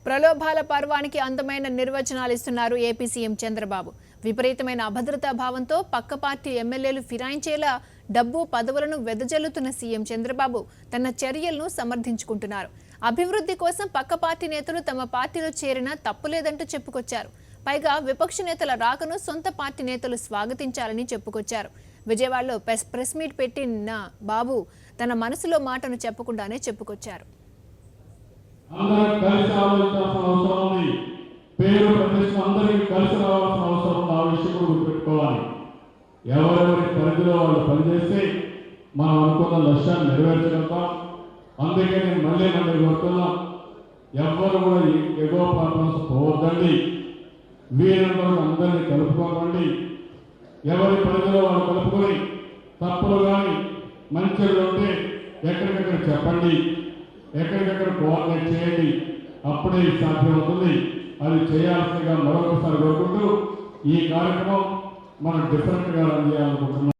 ప్రలోభాల పర్వానికి అందమైన నిర్వచనాలు ఇస్తున్నారు ఏపీ సీఎం చంద్రబాబు. విపరీతమైన అభద్రతా భావంతో పక్క పార్టీ ఎమ్మెల్యేలు ఫిరాయించేలా డబ్బు పదవులను వెదజల్లుతున్న సీఎం చంద్రబాబు తన చర్యలను సమర్థించుకుంటున్నారు. అభివృద్ధి కోసం పక్క పార్టీ నేతలు తమ పార్టీలో చేరినా తప్పులేదంటూ చెప్పుకొచ్చారు. పైగా విపక్ష నేతల రాకను సొంత పార్టీ నేతలు స్వాగతించాలని చెప్పుకొచ్చారు. విజయవాడలో ప్రెస్ మీట్ పెట్టిన బాబు తన మనసులో మాటను చెప్పకుండానే చెప్పుకొచ్చారు. అందరం కలిసి ఆలోచించాల్సిన అవసరం ఉంది. పేరు ప్రతిష్ట అందరికీ కలిసి రావాల్సిన అవసరం ఉంది. ఆ విషయం కూడా గుర్తుపెట్టుకోవాలి. ఎవరెవరి పరిధిలో వాళ్ళు పనిచేస్తే మనం అనుకున్న లక్ష్యాన్ని నెరవేర్చగలుగుతాం. అందుకే నేను మళ్ళీ కోరుతున్నా, ఎవరు కూడా ఎగో ప్రాబ్లమ్స్ పోవద్దండి. వీరందరూ అందరినీ కలుపుకోకండి. ఎవరి పరిధిలో వాళ్ళు కలుపుకొని తప్పులు కానీ మంచిగా ఉంటే ఎక్కడికెక్కడ చెప్పండి, ఎక్కడికెక్కడ కోఆర్డినేట్ చేయండి. అప్పుడే సాధ్యమవుతుంది. అది చేయాల్సిందిగా మరొకసారి కోరుకుంటూ ఈ కార్యక్రమం మనం డిఫరెంట్గా రన్ చేయాలనుకుంటున్నాం.